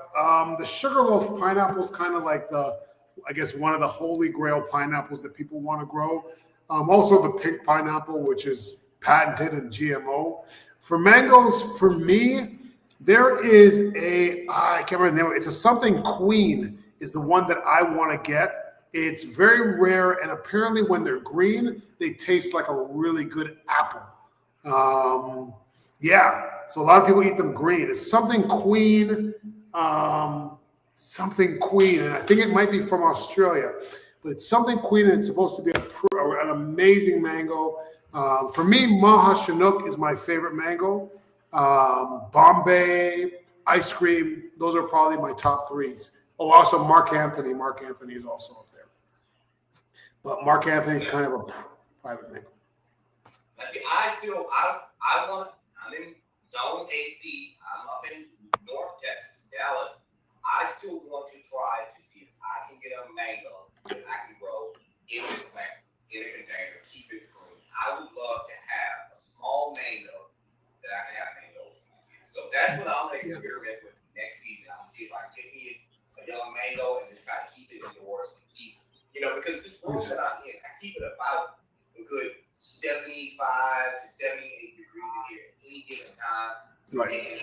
A: the Sugarloaf pineapple is kind of like the I guess, one of the holy grail pineapples that people want to grow. Also the pink pineapple, which is patented and GMO. For mangoes, for me, there is I can't remember the name. It's a something queen is the one that I want to get. It's very rare, and apparently when they're green, they taste like a really good apple. Yeah, so a lot of people eat them green. It's something queen, something queen, and I think it might be from Australia, but it's something queen, and it's supposed to be an amazing mango. For me, Maha Chinook is my favorite mango. Bombay, ice cream, those are probably my top threes. Oh, also Mark Anthony. Mark Anthony is also up there. But Mark Anthony's kind of a private mango.
C: See, I'm in Zone 8B. I'm up in North Texas, Dallas. I still want to try to see if I can get a mango that I can grow in this plant, in a container, keep it green. I would love to have a small mango that I can have mangoes from. So that's what I'm going to experiment with next season. I'm going to see if I can get me a young mango and just try to keep it indoors and keep, because this room that I'm in, I keep it about a good 75 to 78 degrees in here at any given time.
A: Right.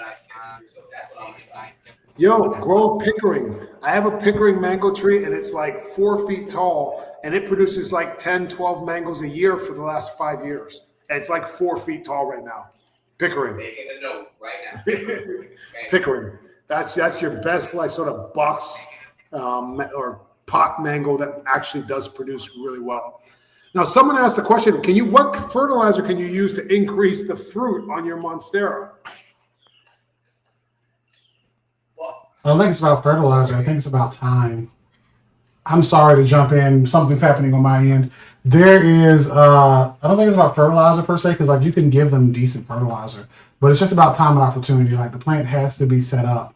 C: So that's what I'm doing.
A: Yo, grow pickering. I have a pickering mango tree, and it's like 4 feet tall, and it produces like 10, 12 mangoes a year for the last 5 years. And it's like 4 feet tall right now. Pickering.
C: Making a note right now.
A: Pickering. That's your best like sort of box or pot mango that actually does produce really well. Now, someone asked the question: what fertilizer can you use to increase the fruit on your Monstera?
B: I don't think it's about fertilizer. I think it's about time. I'm sorry to jump in. Something's happening on my end. There is, I don't think it's about fertilizer per se, because like you can give them decent fertilizer, but it's just about time and opportunity. Like the plant has to be set up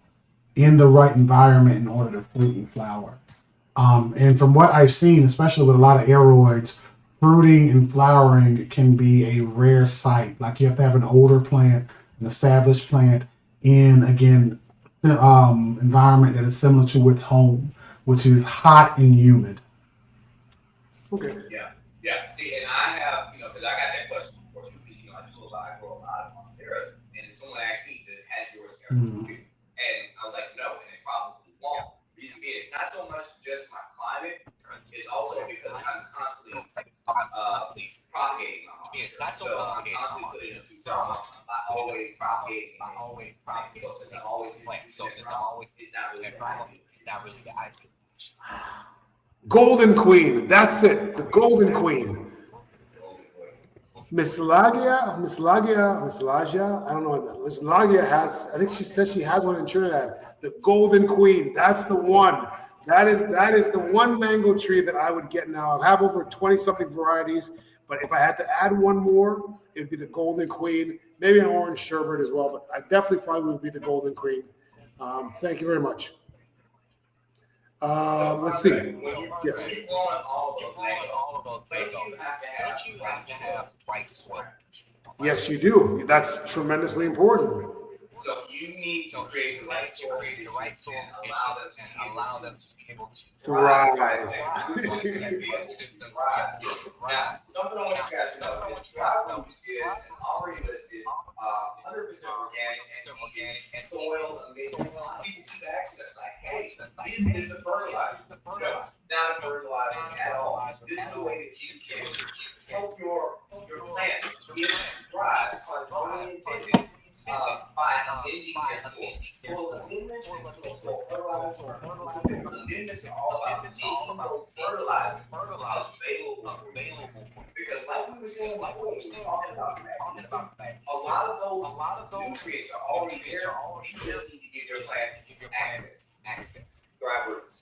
B: in the right environment in order to fruit and flower. And from what I've seen, especially with a lot of aeroids, fruiting and flowering can be a rare sight. Like you have to have an older plant, an established plant in, again, environment that is similar to its home, which is hot and humid.
A: Okay.
C: Yeah. See, and I have, because I got that question before too, because I grow a lot of monsteras, and if someone asked me, has yours ever fruited? And I was like, no, and it probably won't. Reason being, it's not so much just my climate, it's also because I'm constantly propagating my monstera. So I'm constantly putting in new drama. I'm always propagating. So since I'm always it's not really the idea.
A: Golden Queen. That's it. The Golden Queen. Miss Lagia. I don't know what that. Miss Lagia has. I think she says she has one in Trinidad. The Golden Queen. That's the one. That is the one mango tree that I would get now. I have over 20 something varieties, but if I had to add one more, it'd be the Golden Queen. Maybe an orange sherbet as well, but I definitely probably would be the Golden Queen. Thank you very much. Let's see. Yes.
C: When you want all of those mangoes, don't you have to have white soil?
A: Yes, you do. That's tremendously important.
C: So you need to create the right soil conditions and allow them to be able to
A: Thrive.
C: Now, something I want you guys to know is Thrive Roots is an already listed 100% organic and soil amendment. A lot of people keep asking us like, hey, this is a fertilizer. No, not a fertilizer at all. This is a way that you can help your plant thrive unintended by amending their soil. So amendments and soil fertilizers amendments are all about making those fertilizers available. Because like we were saying before, we were talking about magnesium, a lot of those nutrients are already there. You just need to give your plant access. Thrive Roots.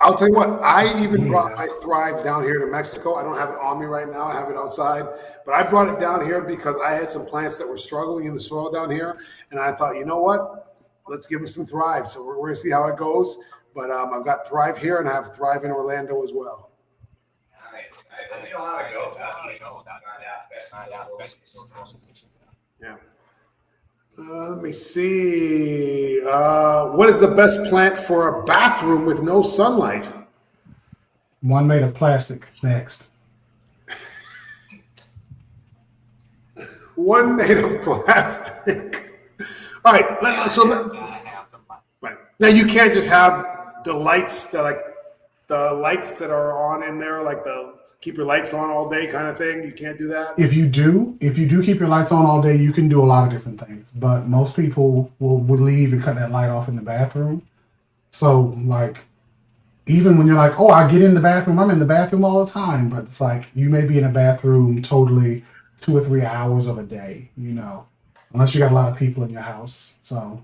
A: I'll tell you what, I even brought my Thrive down here to Mexico. I don't have it on me right now. I have it outside. But I brought it down here because I had some plants that were struggling in the soil down here. And I thought, you know what? Let's give them some Thrive. So we're going to see how it goes. But I've got Thrive here, and I have Thrive in Orlando as well.
C: Let me know how it goes.
A: Yeah. Let me see. What is the best plant for a bathroom with no sunlight?
B: One made of plastic. Next.
A: One made of plastic. All right. Right. Now you can't just have the lights that are on in there, like the keep your lights on all day kind of thing. You can't do that.
B: If you do keep your lights on all day, you can do a lot of different things. But most people would leave and cut that light off in the bathroom. So like, even when you're like, oh, I get in the bathroom, I'm in the bathroom all the time. But it's like you may be in a bathroom totally 2 or 3 hours of a day, unless you got a lot of people in your house. So,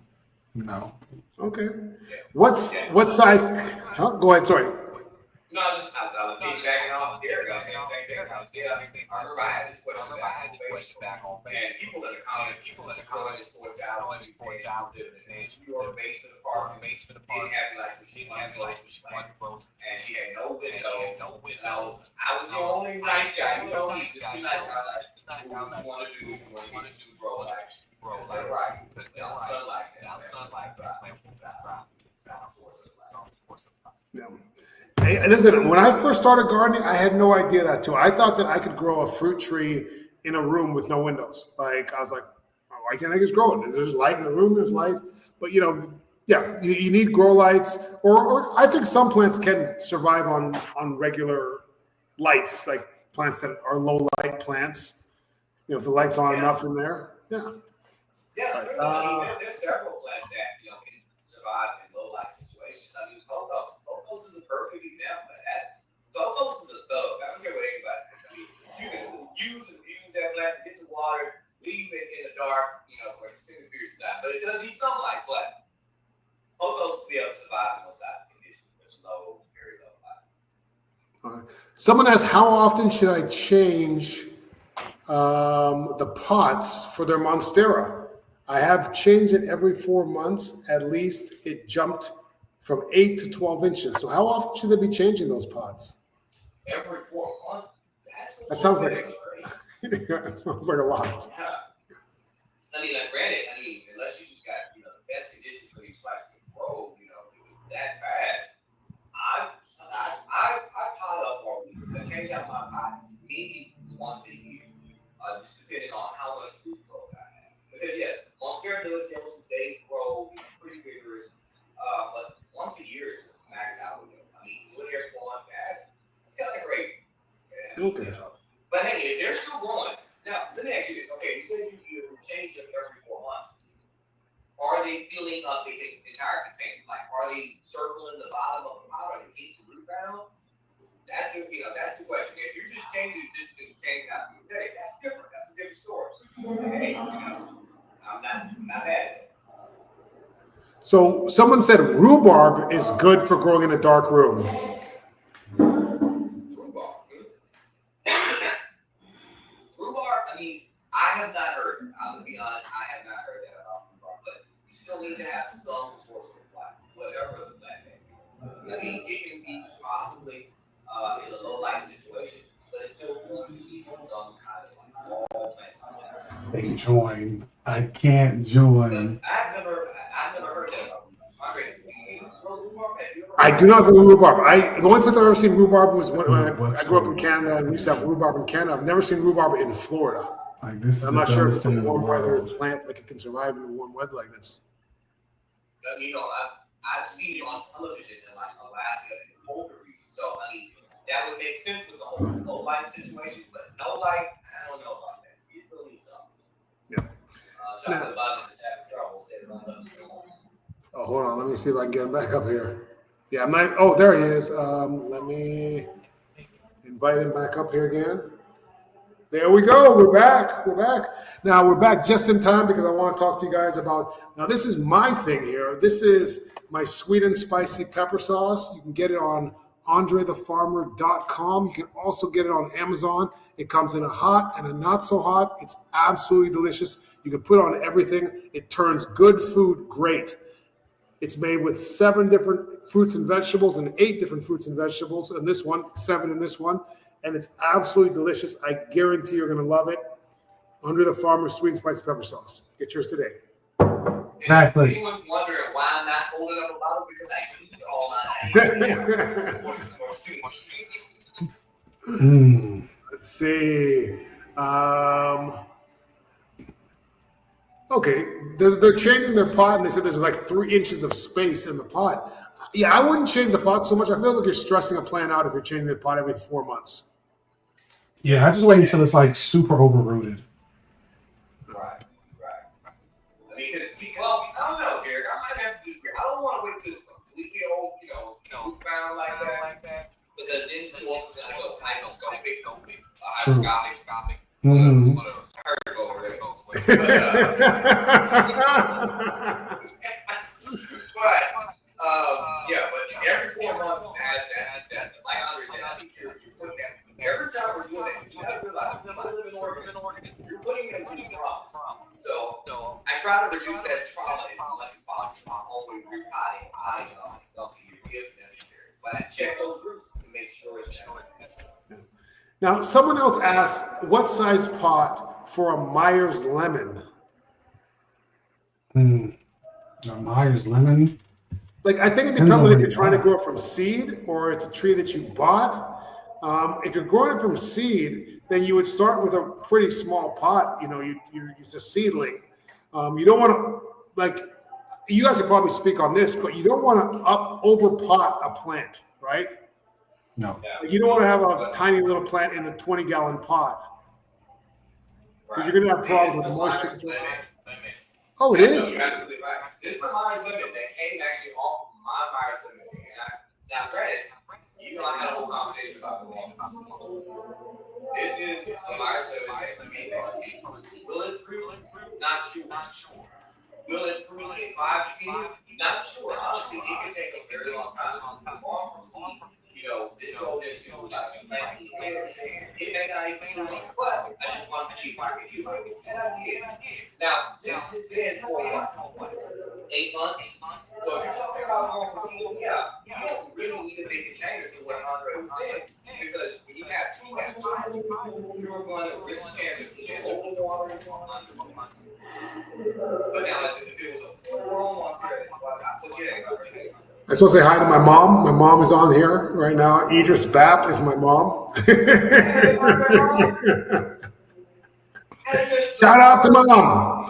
A: Okay. What size? Huh? Go ahead. Sorry.
C: No, I was piggybacking off Derek. I was saying the same thing. I remember I had this question back on Facebook, and people in the comments, just points out, New York basement apartment, didn't have like machine one closed, and she had no window. And I was the only nice guy. You know, just be nice guy. What you want to do? You want to get you bro? Like, right? Something like that.
A: Yeah. Hey, listen, when I first started gardening, I had no idea that too. I thought that I could grow a fruit tree in a room with no windows. Like I was like, oh, why can't I just grow it? There's light in the room. There's light, but you need grow lights, or I think some plants can survive on regular lights, like plants that are low light plants. If the light's on enough in there,
C: Yeah, there's several plants that can survive in low light situations. I mean, Pothos is a perfect example of that. Pothos is a thug. I don't care what anybody says. I mean, you can use that plant, get the water, leave it in the dark, for an extended period of time. But it does need sunlight. But Pothos will be able to survive in those type of conditions. There's very low light.
A: All right. Someone asks, how often should I change the pots for their Monstera? I have changed it every 4 months. At least it jumped from 8 to 12 inches. So how often should they be changing those pots?
C: Every 4 months?
A: That sounds like that sounds like a lot.
C: Yeah. I mean, granted, unless you just got the best conditions for these plants to grow, that fast. I pot up more. I change out my pots maybe once a year, just depending on how much root growth I have. Because yes, Monstera deliciosus, they grow pretty vigorous, but once a year is max out with them. I mean, 2 every 4 months, it's kind of crazy.
A: Okay.
C: But hey, if they're still growing, now let me ask you this. Okay, you said you change them every 4 months. Are they filling up the entire container? Like, are they circling the bottom of the pot? Are they getting the root bound? That's the question. If you're just changing out the aesthetic, that's different. That's a different story. Hey, I'm not mad at it.
A: So someone said rhubarb is good for growing in a dark room.
C: Rhubarb, I have not heard. I'm going to be honest, I have not heard that about rhubarb. But you still need to have some source of light, whatever the plant may be. It can be possibly in a low light situation, but it's still going to be some kind of all plants.
B: They join. I can't join.
C: I've never heard that about rhubarb.
A: I do not grow rhubarb. The only place I've ever seen rhubarb was when I grew up in Canada, and we used to have rhubarb in Canada. I've never seen rhubarb in Florida.
B: Like this is
A: I'm not sure if it's a warm weather plant like it can survive in warm weather like this.
C: I've seen it on television in like Alaska and the colder region. So that would make sense with the whole low light situation, but no light, I don't know about that. You still need something.
A: Yeah.
C: Chocolate buttons is having trouble. Say it on
A: Oh, hold on. Let me see if I can get him back up here. Yeah, I'm not. Oh, there he is. Let me invite him back up here again. There we go. We're back. Now we're back just in time because I want to talk to you guys about. Now this is my thing here. This is my sweet and spicy pepper sauce. You can get it on andrethefarmer.com. You can also get it on Amazon. It comes in a hot and a not so hot. It's absolutely delicious. You can put on everything. It turns good food great. It's made with 7 different fruits and vegetables and 8 different fruits and vegetables. And this one, 7 in this one. And it's absolutely delicious. I guarantee you're going to love it. Andre the Farmer Sweet and Spicy Pepper Sauce. Get yours today.
B: Exactly.
C: Anyone's wondering why I'm not holding up a bottle because I use it all night.
A: Let's see. Okay, they're changing their pot, and they said there's like 3 inches of space in the pot. Yeah, I wouldn't change the pot so much. I feel like you're stressing a plant out if you're changing the pot every 4 months.
B: Yeah, I just wait until it's like super overrooted.
C: Right. I mean, because I don't know, Derek. I might have to disagree. I don't want to wait till it's completely old, found like that, because then someone's gonna go hydroscopic.
B: Mm-hmm.
C: But every 4 months, that's like Andre said. I think you're putting that. Every time we're doing that, you gotta realize you live in Oregon. You're putting in a trauma. So I try to reduce that trauma as much as possible. I'm always repotting, once a year if necessary. But I check those roots to make sure it's necessary.
A: Now, someone else asked, what size pot for a Myers lemon?
B: A Myers lemon?
A: Like, I think it depends on if you're trying to grow it from seed or it's a tree that you bought. If you're growing it from seed, then you would start with a pretty small pot. You use a seedling. You don't want to, like, you guys could probably speak on this, but you don't want to over pot a plant, right?
B: No.
A: You don't want to have a tiny little plant in a 20-gallon pot because you're going to have problems with moisture. Oh, it is?
C: You're absolutely right. This is the Myers limit that came actually off of my Myers limit. Now, granted, I had a whole conversation about the wrong. This is the Myers limit that came from seed. Will it fruit? Not sure. Will it fruit in 5 to 10 years? Not sure. Honestly, it can take a very long time to farm from seed. This goes into like planting and everything. It may not even fruit, but I just wanted to see if I could do it. And I did. Now, this has been for 8 months. So if you're talking about going from seed, yeah, you don't really need a big container to what Andre was saying. Because when you have too much water, you're going to risk the chance of either overwatering or underwatering. But now, if it was a full-grown monster, what you think about it?
A: I just want to say hi to my mom. My mom is on here right now. Idris Bap is my mom. Shout out to mom.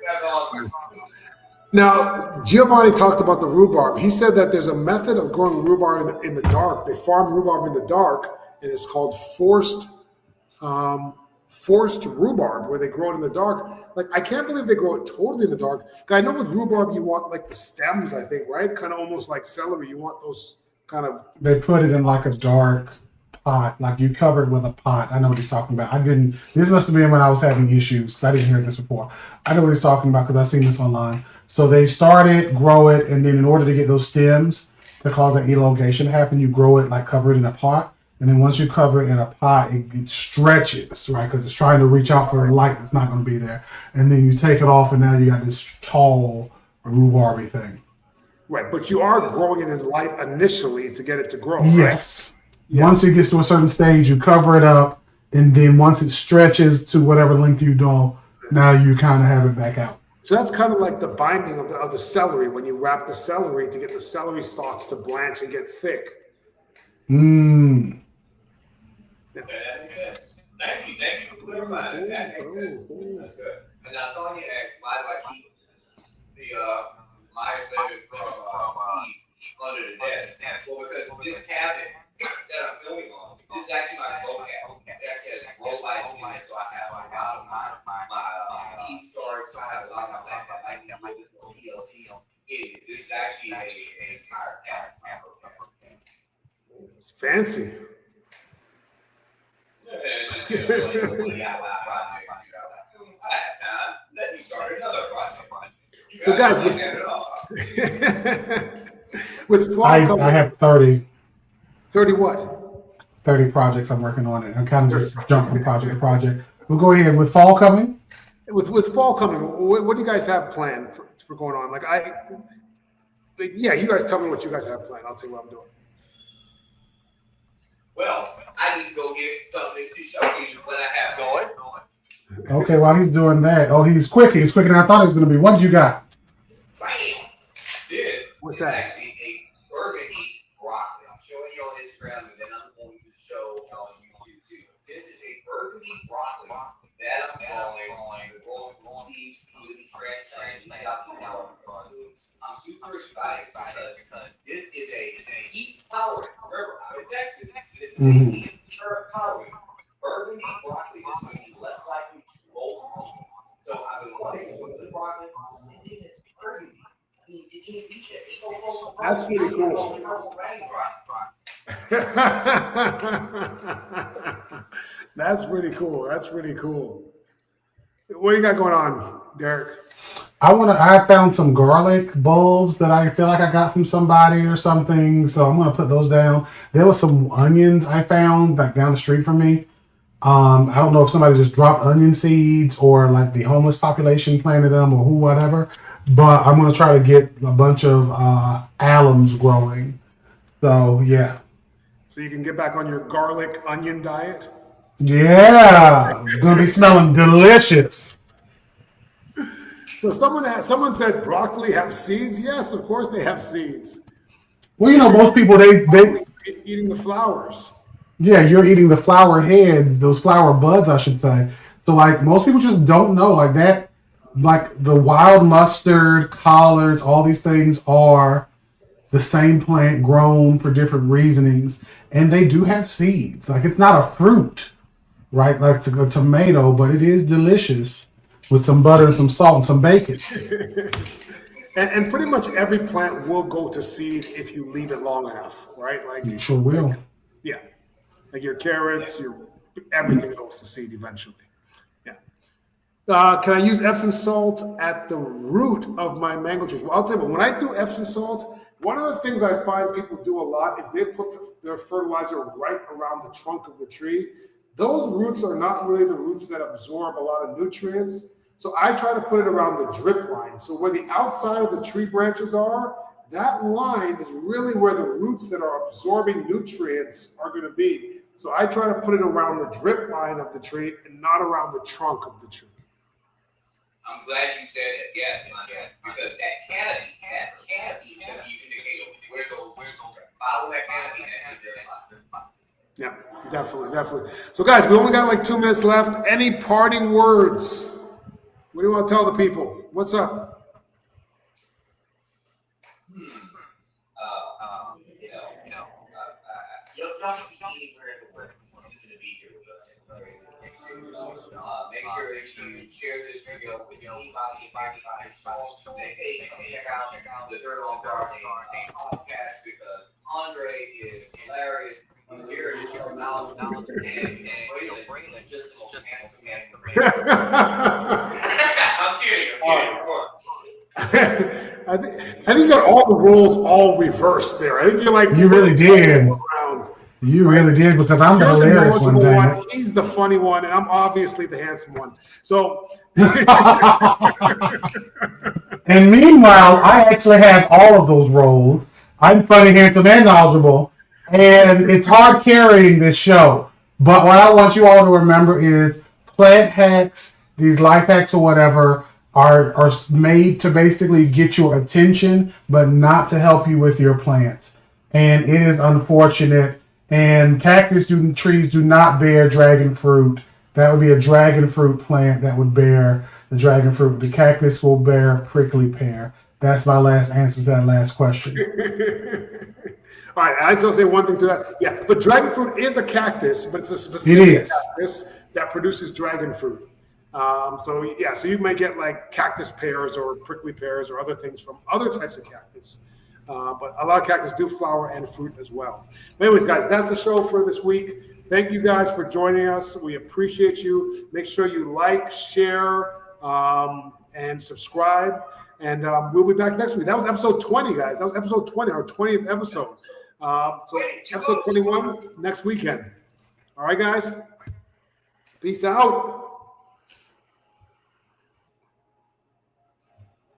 C: That's awesome.
A: Now, Giovanni talked about the rhubarb. He said that there's a method of growing rhubarb in the dark. They farm rhubarb in the dark, and it's called forced rhubarb, where they grow it in the dark. Like, I can't believe they grow it totally in the dark. I know with rhubarb, you want like the stems, I think, right? Kind of almost like celery. You want those kind of.
B: They put it in like a dark pot, like you covered with a pot. I know what he's talking about. This must have been when I was having issues because I didn't hear this before. I know what he's talking about because I've seen this online. So they grow it, and then in order to get those stems to cause an elongation to happen, you grow it, like cover it in a pot. And then once you cover it in a pot, it stretches, right? Because it's trying to reach out for the light that's not going to be there. And then you take it off, and now you got this tall rhubarby thing.
A: Right, but you are growing it in light initially to get it to grow.
B: Yes. Right? Once it gets to a certain stage, you cover it up, and then once it stretches to whatever length you do, now you kind of have it back out.
A: So that's kind of like the binding of the celery when you wrap the celery to get the celery stalks to blanch and get thick.
C: That makes sense. Thank you for clarifying that. That makes sense. That's good. And now Sonia asked, why do I keep the Myers lemon from seed under the desk? Well, because this cabinet that I'm filming on, this is actually my grow cabinet. It actually has grow lights in it, so I have a lot of my seed storage. I have a lot of my plant that I need TLC on. This is actually an entire cabinet.
A: It's fancy.
C: Let me start another project.
A: So guys, with fall coming,
B: I have 30
A: what?
B: 30 projects I'm working on, and I'm kind of just jump from project to project. We'll go ahead with fall coming.
A: With fall coming, what do you guys have planned for going on? You guys tell me what you guys have planned. I'll tell you what I'm doing.
C: Well, I need to go get something to show you what I have going.
B: Okay, while he's doing that, he's quicker than I thought he was going to be. What you got?
C: Bam! This
A: What's
C: It's
A: that?
C: actually a burgundy broccoli. I'm showing you on Instagram, and then I'm going to show on YouTube too. This is a burgundy broccoli that I'm growing seeds with the transplant. I'm super excited because this is a heat tolerant. Remember, I'm in Texas. This is a heat tolerant. Burgundy broccoli is going to be less likely to mold. So I've been wanting some good broccoli, and then it's burgundy. I mean, you can't beat it. It's so close to
A: That's pretty cool. That's pretty cool. That's pretty cool. What do you got going on, Derek?
B: I found some garlic bulbs that I feel like I got from somebody or something, so I'm gonna put those down. There was some onions I found like down the street from me. I don't know if somebody just dropped onion seeds or like the homeless population planted them or whatever, but I'm gonna try to get a bunch of alums growing. So yeah.
A: So you can get back on your garlic onion diet?
B: Yeah, it's gonna be smelling delicious.
A: So someone said broccoli have seeds. Yes, of course they have seeds.
B: Well, you know, most people they
A: Eating the flowers.
B: yeah, you're eating the flower heads, those flower buds, I should say. So like most people just don't know like that. Like the wild mustard, collards, all these things are the same plant grown for different reasonings, and they do have seeds. Like it's not a fruit, right? Like a tomato, but it is delicious with some butter and some salt and some bacon.
A: And pretty much every plant will go to seed if you leave it long enough, right? Like
B: You sure will.
A: yeah, like your carrots, everything goes to seed eventually. Yeah. Can I use Epsom salt at the root of my mango trees? Well, I'll tell you, when I do Epsom salt, one of the things I find people do a lot is they put their fertilizer right around the trunk of the tree. Those roots are not really the roots that absorb a lot of nutrients. So I try to put it around the drip line. So where the outside of the tree branches are, that line is really where the roots that are absorbing nutrients are going to be. So I try to put it around the drip line of the tree and not around the trunk of the tree.
C: I'm glad you said it. Yes, because that canopy is going to be an indicator of where those follow that canopy and actually verify.
A: Yeah, definitely. So guys, we only got like 2 minutes left. Any parting words? What do you want to tell the people? What's up?
C: Y'all should be anywhere in the world. He's going to be here with us. Make sure that you share this video with anybody say, hey, check out the Dirt on Gardening podcast because Andre is hilarious. Jared is so knowledgeable, and Braylon is just the most handsome man in the race. I'm kidding, of course.
A: I think you got all the roles all reversed there. I think you're like
B: You really did.
A: around.
B: You really did, because I'm the
A: You're the
B: hilarious one,
A: knowledgeable
B: dang it.
A: one. He's the funny one, and I'm obviously the handsome one. So,
B: And meanwhile, I actually have all of those roles. I'm funny, handsome, and knowledgeable. And it's hard carrying this show. But what I want you all to remember is plant hacks, these life hacks or whatever, are made to basically get your attention, but not to help you with your plants. And it is unfortunate. And trees do not bear dragon fruit. That would be a dragon fruit plant that would bear the dragon fruit. The cactus will bear prickly pear. That's my last answer to that last question.
A: all right, I just want to say one thing to that. Yeah, but dragon fruit is a cactus, but it's a specific cactus that produces dragon fruit. So you may get like cactus pears or prickly pears or other things from other types of cactus. But a lot of cactus do flower and fruit as well. But anyways, guys, that's the show for this week. Thank you guys for joining us. We appreciate you. Make sure you like, share, and subscribe. And we'll be back next week. That was episode 20, guys. That was episode 20, our 20th episode. So episode 21 next weekend. All right, guys. Peace out.